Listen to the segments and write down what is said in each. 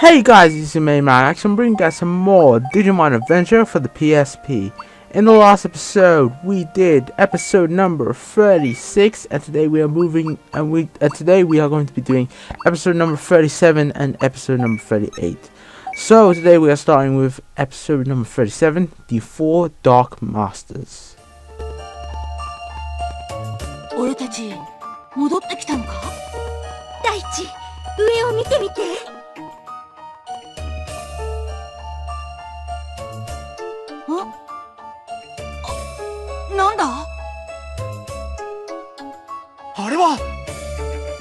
Hey guys, it's your main man Action, bringing guys some more Digimon Adventure for the PSP. In the last episode, we did episode number 36, and today we are moving, and today we are going to be doing episode number 37 and episode number 38. So today we are starting with episode number 37, the 4 Dark Masters. 俺たち戻ってきたのか？大地、上を見てみて。なんだ？あれは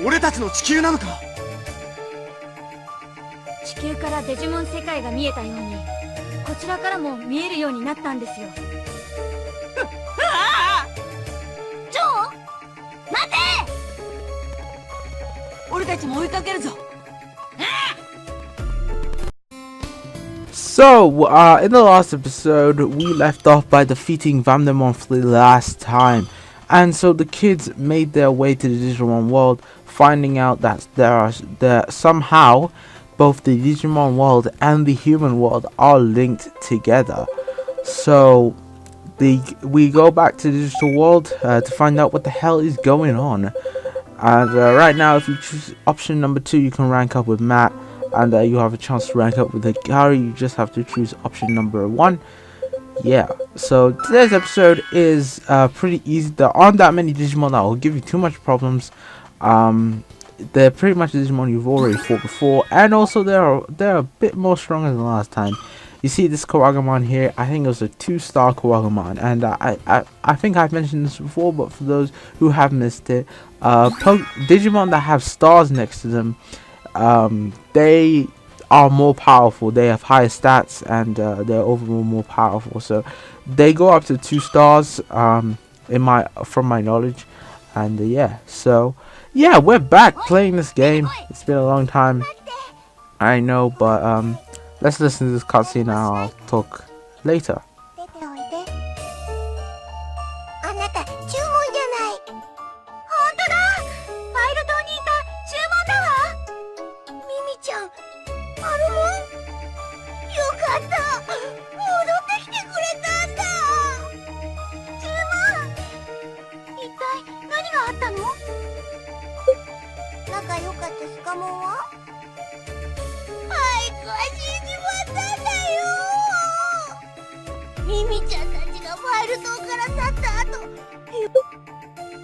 俺たちの地球なのか？地球からデジモン世界が見えたように、こちらからも見えるようになったんですよ。ジョー、待て！俺たちも追いかけるぞ。So, in the last episode, we left off by defeating Vamdemon for the last time. And so the kids made their way to the Digimon world, finding out that somehow both the Digimon world and the human world are linked together. So, we go back to the digital world to find out what the hell is going on. And right now, if you choose option number 2, you can rank up with Matt. And you have a chance to rank up with the Gary. You just have to choose option number 1. Yeah, so today's episode is pretty easy. There aren't that many Digimon that will give you too much problems. They're pretty much Digimon you've already fought before, and also they're a bit more stronger than last time. You see this Kawagamon here, I think it was a 2-star Kawagamon, and I think I've mentioned this before, but for those who have missed it, Digimon that have stars next to them, they are more powerful. They have higher stats, and they're overall more powerful. So they go up to 2 stars from my knowledge. And yeah, so yeah, we're back playing this game. It's been a long time, I know, but let's listen to this cutscene and I'll talk later.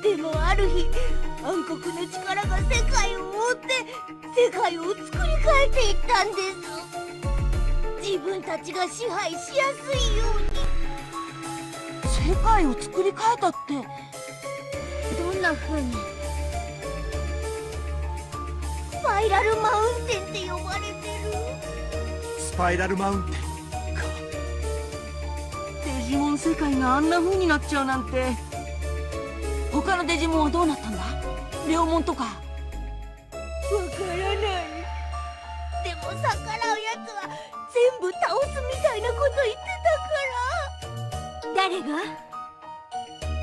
でもある日、暗黒の力が世界を覆って世界を作り変えていったんです。自分たちが支配しやすいように。世界を作り変えたってどんな風に？スパイラルマウンテンって呼ばれてる。スパイラルマウンテンか。デジモン世界があんな風になっちゃうなんて。他のデジモンはどうなったんだ？レオモンとか。わからない。でも逆らうやつは全部倒すみたいなこと言ってたから。誰が？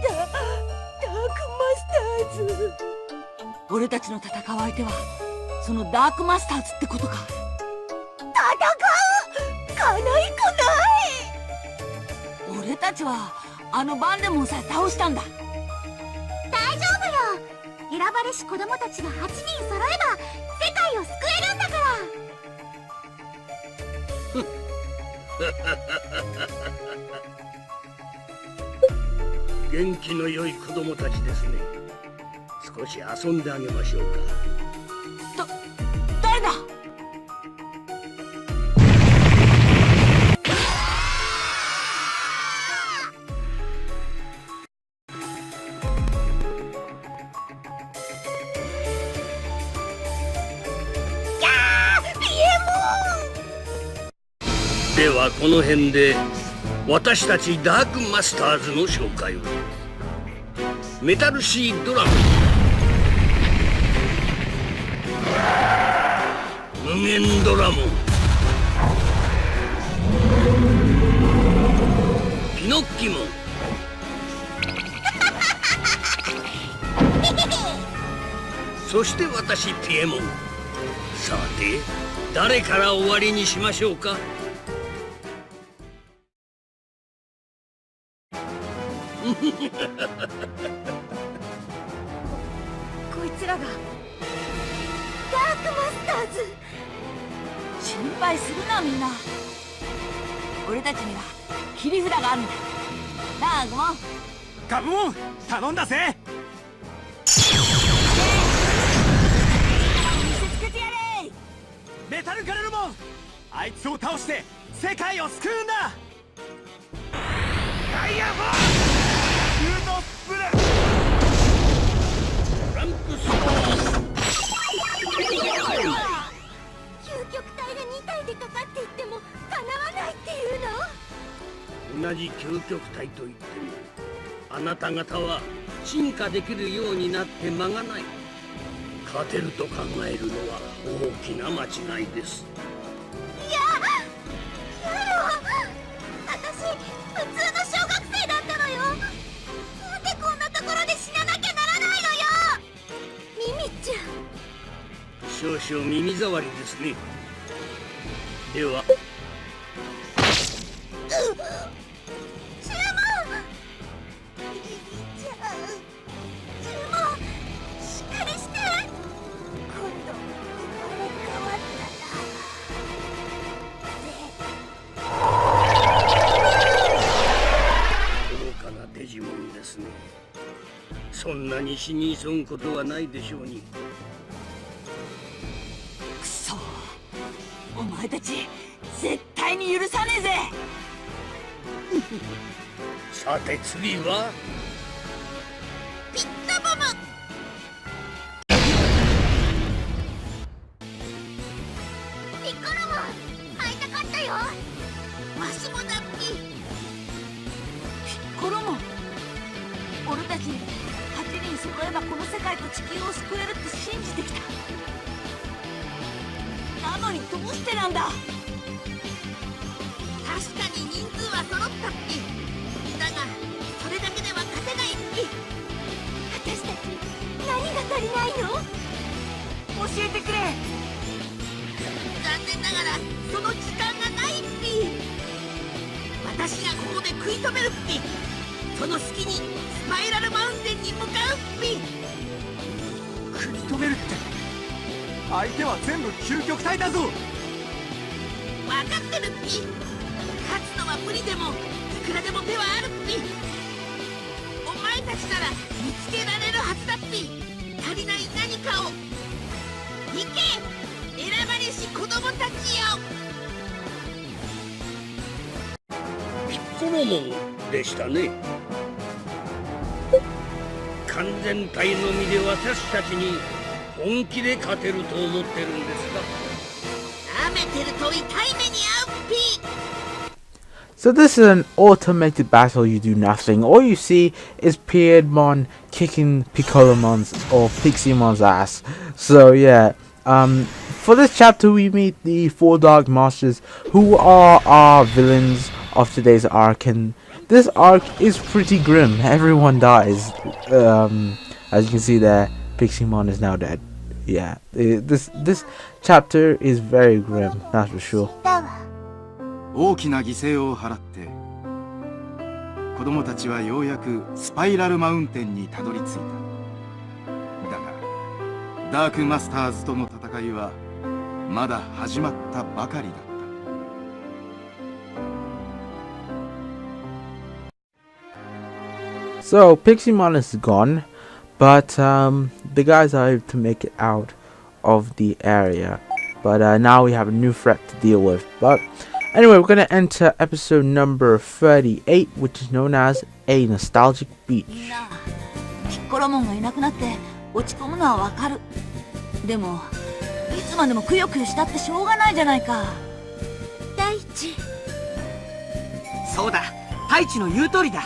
ダークマスターズ。俺たちの戦う相手はそのダークマスターズってことか。戦う？かないくない。俺たちはあのバンデモンさえ倒したんだ。大丈夫よ。選ばれし子供たちが8人揃えば世界を救えるんだから。元気の良い子供たちですね。少し遊んであげましょうか。誰だ？ではこの辺で私たちダークマスターズの紹介を。メタルシードラゴン、無限ドラモン、ピノッキモン、そして私ピエモン。さて誰から終わりにしましょうか。こいつらがダークマスターズ。心配するなみんな。俺たちには切り札があるんだ。なあゴモン。ガブモン頼んだぜ。見せつけてやれ。メタルガレルモン、あいつを倒して世界を救うんだ。ダイヤフォーシュートスプレー。トランプストーン。究極体が2体でかかっていってもかなわないっていうの？同じ究極体といってもあなた方は進化できるようになって間がない。勝てると考えるのは大きな間違いです。やろ、私普通の小学生だったのよ。なんでこんなところで死ななきゃならないのよ。ミミちゃん、少々耳障りですね。では注文。ミミちゃん、注文しっかりして。今度生まれ変わったら愚かなデジモンですね。そんなに死に急ぐことはないでしょうに。くそ、お前たち絶対に許さねえぜ。さて次はピットボム。ピッコロも会いたかったよ。わしもだっぴ。コロモン、俺たち8人揃えばこの世界と地球を救えるって信じてきた。なのにどうしてなんだ。確かに人数は揃ったっぴ。だがそれだけでは勝てないっぴ。私たち何が足りないの？教えてくれ。残念ながらその時間がないっぴ。私がここで食い止めるっぴ。その隙にスパイラルマウンテンに向かうっぴ。食い止めるって相手は全部究極体だぞ。分かってるっぴ。勝つのは無理でもいくらでも手はあるっぴ。お前たちなら見つけられるはずだっぴ。足りない何かを。行け選ばれし子供たちよ。ピッコロモンでしたね。完全体のみで私たちに本気で勝てると思ってるんですか。舐めてると痛い目に遭うっぴ。 So this is an automated battle. You do nothing. All you see is Piedmon kicking Piccolomon's or Pixiemon's ass. So yeah, for this chapter we meet the 4 Dark Masters, who are our villains of today's arc, and this arc is pretty grim. Everyone dies. As you can see there, Pixiemon is now dead. Yeah, this chapter is very grim, that's for sure. 大きな犠牲を払って子供たちはようやくスパイラルマウンテンにたどり着いた。だがダークマスターズとの戦いはまだ始まったばかりだった。 So Pixiemon is gone, but the guys are able to make it out of the area. But now we have a new threat to deal with. But anyway, we're gonna enter episode number 38, which is known as A Nostalgic Beach. みんな、ピッコロモンがいなくなって落ち込むのはわかる。でもいつまでもくよくよしたってしょうがないじゃないか。大地。そうだ、太一の言う通りだ。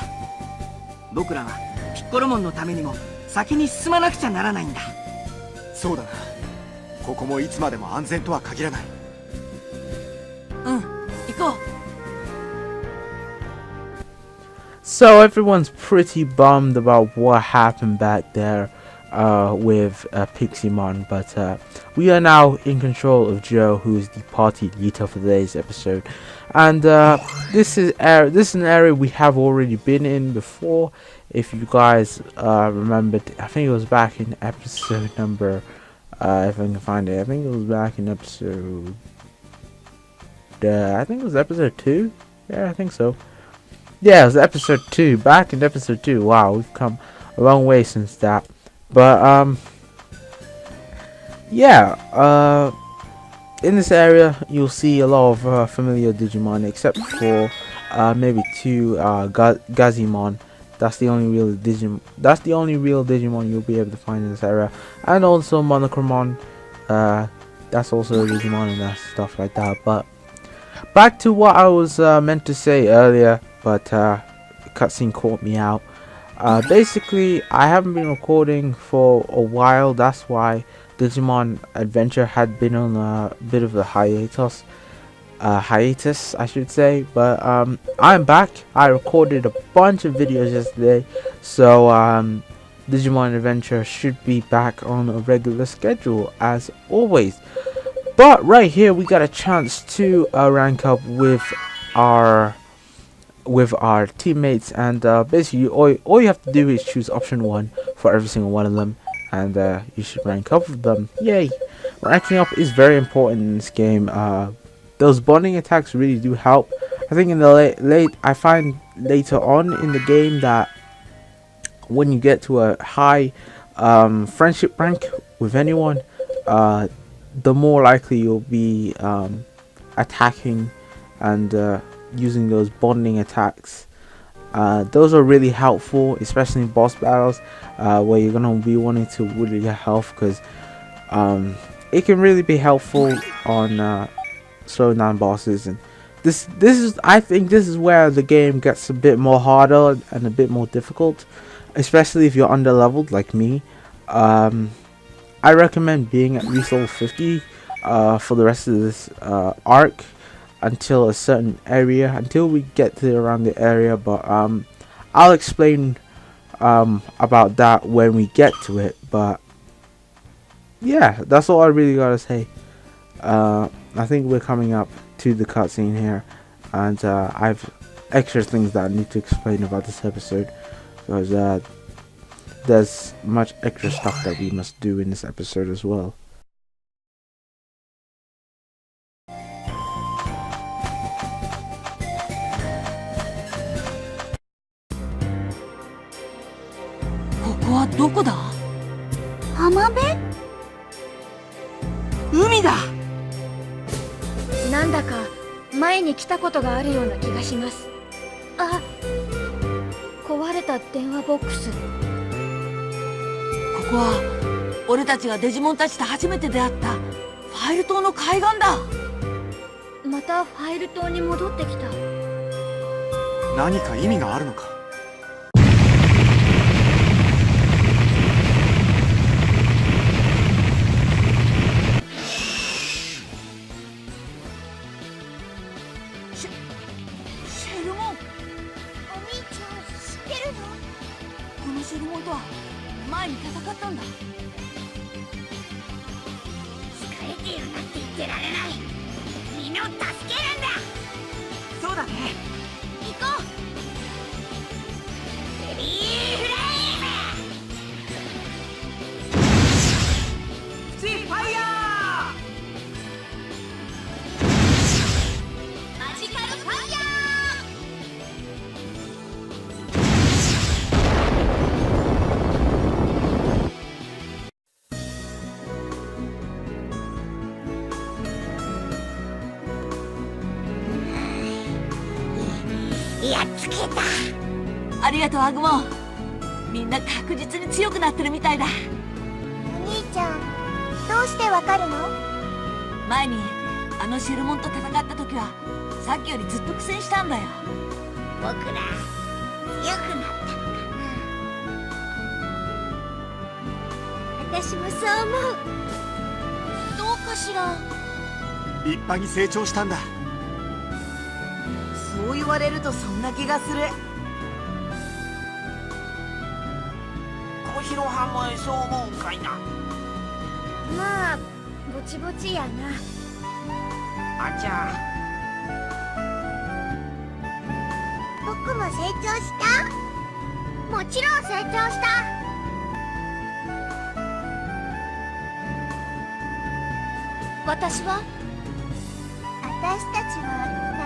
僕らはピッコロモンのためにも先に進まなくちゃならないんだ。そうだな。ここもいつまでも安全とは限らない。うん、行こう。 So everyone's pretty bummed about what happened back there with Pixiemon, but we are now in control of Joe, who is the party leader for today's episode. And this is an area we have already been in before. If you guys remembered, I think it was back in episode number, if I can find it, I think it was back in episode, I think it was episode 2. Yeah, I think so. Yeah, it was episode 2. Back in episode 2. Wow, we've come a long way since that. But yeah, in this area you'll see a lot of familiar Digimon, except for maybe 2 Gazimon. That's the only real Digimon. That's the only real Digimon you'll be able to find in this area, and also Monochromon. That's also a Digimon and that stuff like that. But back to what I was meant to say earlier, but the cutscene caught me out. Basically, I haven't been recording for a while. That's why Digimon Adventure had been on a bit of a hiatus, I should say. But I'm back. I recorded a bunch of videos yesterday, so Digimon Adventure should be back on a regular schedule as always. But right here we got a chance to rank up with our teammates, and basically all you have to do is choose option 1 for every single one of them, and you should rank up with them. Yay! Ranking up is very important in this game. Those bonding attacks really do help. I think in the I find later on in the game that when you get to a high friendship rank with anyone, the more likely you'll be attacking and using those bonding attacks. Those are really helpful, especially in boss battles, where you're gonna be wanting to really get health, because it can really be helpful on slowing down bosses. And I think this is where the game gets a bit more harder and a bit more difficult, especially if you're under leveled like me. I recommend being at least level 50 for the rest of this arc, until a certain area, until we get to around the area. But I'll explain about that when we get to it. But yeah, that's all I really gotta say. I think we're coming up to the cutscene here, and I've extra things that I need to explain about this episode, because there's much extra stuff that we must do in this episode as well. Where? 浜辺？海だ。なんだか前に来たことがあるような気がします。あ、壊れた電話ボックス。ここは俺たちがデジモンたちと初めて出会ったファイル島の海岸だ。またファイル島に戻ってきた。何か意味があるのか。シェルモンとは前に戦ったんだ。疲れているなんて言ってられない。みんなを助けるんだ。そうだね。行こう。ベリーフレイム。プチファイヤマジカルファイヤー。やっつけた。ありがとうアグモン。みんな確実に強くなってるみたいだ。お兄ちゃん、どうしてわかるの？前にあのシェルモンと戦った時はさっきよりずっと苦戦したんだよ。僕ら強くなったのかな。私もそう思う。どうかしら。立派に成長したんだ。そう言われるとそんな気がする。小広浜へそう思うかいな。まあぼちぼちやな。あちゃ。僕も成長した。もちろん成長した。私は私たちは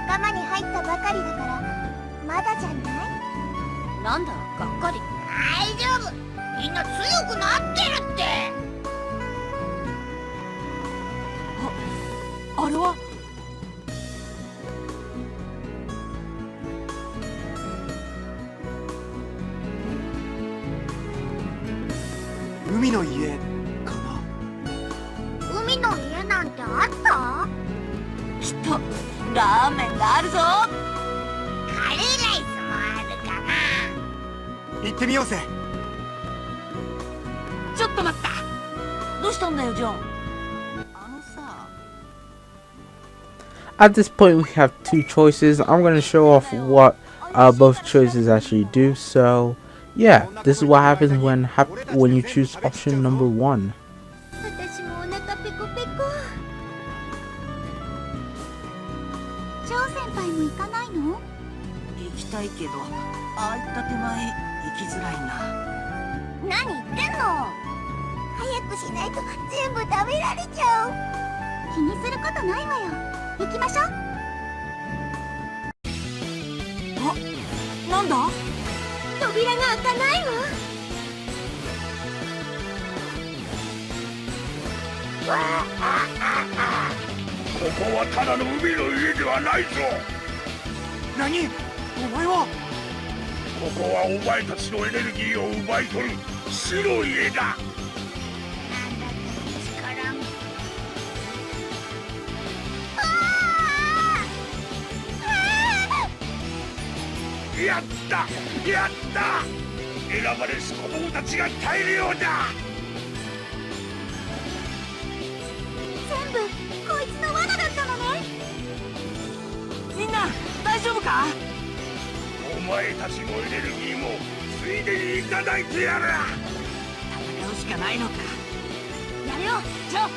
仲間に入ったばかりだからまだじゃない？なんだがっかり。大丈夫、みんな強くなってるって。あれは海の家かな。海の家なんてあった？きっとラーメンがあるぞ。カレーライスもあるかな。行ってみようぜ。ちょっと待った。どうしたんだよジョン。あのさ。At this point, we have two choices. I'm going to show off what both choices actually do. So, yeah, this is what happens when you choose option number 1. 私もお腹ペコペコ。張先輩も行かないの？行きたいけど、ああいった手前行きづらいな。何言ってんの？早くしないと全部食べられちゃう。気にすることないわよ。行きましょう。なんだ？扉が開かないわ。ここはただの海の家ではないぞ。何？お前は？ここはお前たちのエネルギーを奪い取る死の家だ。やったやった、選ばれし子供たちが耐えるようだ。全部こいつの罠だったのね。みんな大丈夫か？お前たちのエネルギーもついでにいただいてやる。戦うしかないのか。やめようジョン。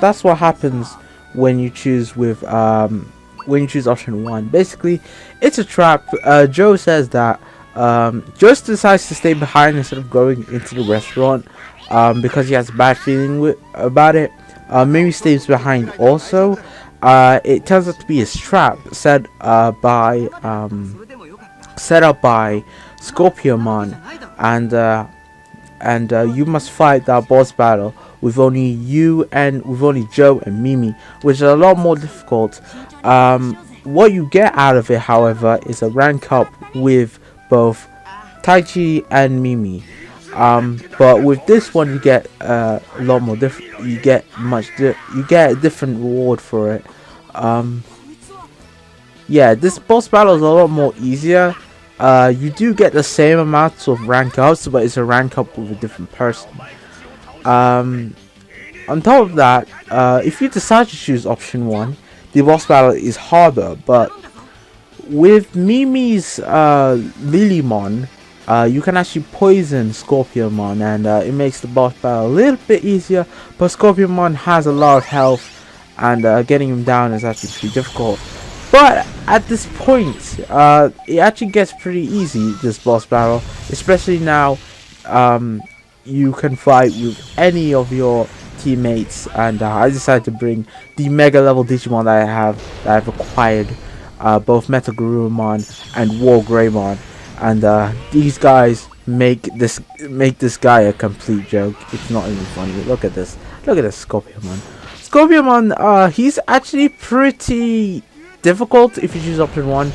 That's what happens when you choose option 1. Basically, it's a trap. Joe says that Joe decides to stay behind instead of going into the restaurant because he has a bad feeling about it. Mimi stays behind also. It turns out to be a trap set up by Scorpiomon, and you must fight that boss battle with only Joe and Mimi, which is a lot more difficult. What you get out of it, however, is a rank up with both Taichi and Mimi. But with this one, you get a lot more different. You get a different reward for it. Yeah, this boss battle is a lot more easier. You do get the same amounts of rank ups, but it's a rank up with a different person. On top of that, if you decide to choose option 1, the boss battle is harder, but with Mimi's Lilymon, you can actually poison Scorpiomon, and it makes the boss battle a little bit easier, but Scorpiomon has a lot of health, and getting him down is actually pretty difficult. But at this point, it actually gets pretty easy, this boss battle, especially now. You can fight with any of your teammates, and I decided to bring the mega level Digimon that I've acquired, both Metagarurumon and War Greymon, and these guys make this guy a complete joke. It's not even funny. Look at this Scorpiomon. He's actually pretty difficult if you choose option 1,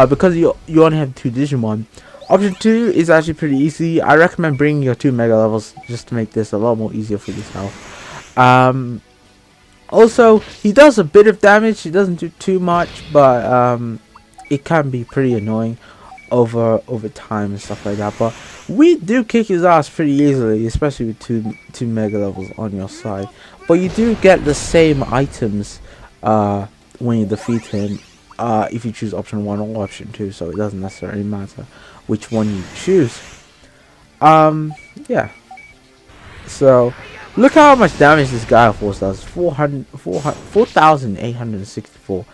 because you only have 2 Digimon. Option 2 is actually pretty easy. I recommend bringing your 2 mega levels just to make this a lot more easier for yourself. Also, he does a bit of damage. He doesn't do too much, but it can be pretty annoying over time and stuff like that. But we do kick his ass pretty easily, especially with two mega levels on your side. But you do get the same items when you defeat him. if you choose option 1 or option 2, so it doesn't necessarily matter which one you choose. Yeah. So look how much damage this Gaia Force does. 4,864.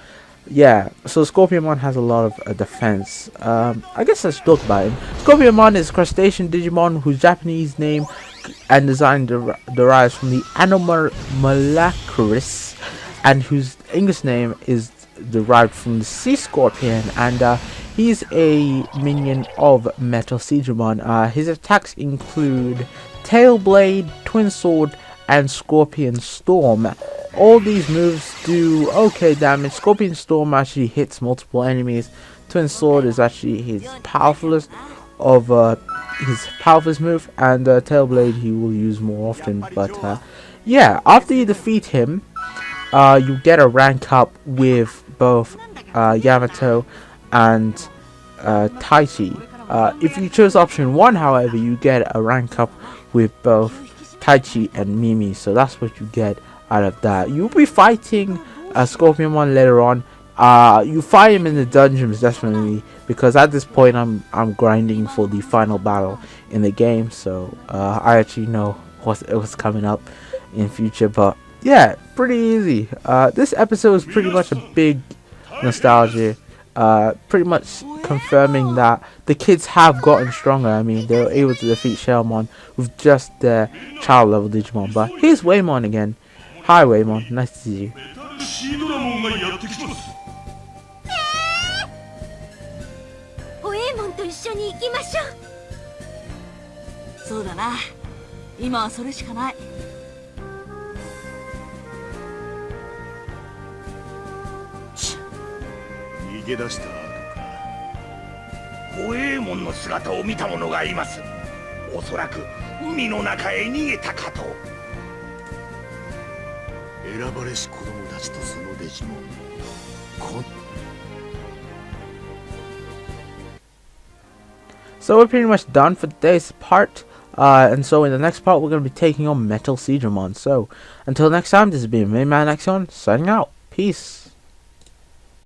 Yeah, so Scorpionmon has a lot of defense. I guess I should talk about him. Scorpionmon is a crustacean Digimon whose Japanese name and design derives from the Anomalacris, and whose English name is derived from the sea scorpion, and he's a minion of Metal Seedramon. His attacks include Tail Blade, Twin Sword, and Scorpion Storm. All these moves do okay damage. Scorpion Storm actually hits multiple enemies. Twin Sword is actually his powerfulest move, and Tail Blade he will use more often. But yeah, after you defeat him, you get a rank up with both Yamato and Taichi. If you choose option 1, however, you get a rank up with both Taichi and Mimi, so that's what you get out of that. You'll be fighting Scorpionmon later on. You fight him in the dungeons definitely, because at this point I'm grinding for the final battle in the game, so I actually know what's coming up in future. But yeah, pretty easy. This episode is pretty much a big nostalgia, pretty much confirming that the kids have gotten stronger. I mean, they were able to defeat Shellmon with just their child level Digimon. But here's Waymon again. Hi Waymon, nice to see you. ホエーモンと一緒に行きましょう。そうだな、今はそれしかない。逃げ出した後か。ホエーモンの姿を見た者がいます。おそらく海の中へ逃げたかと。選ばれし子供たちとそのデジモン。So we're pretty much done for today's part, and so in the next part we're going to be taking on Metal Seedramon. So until next time, this has been Mainman Axion signing out. Peace.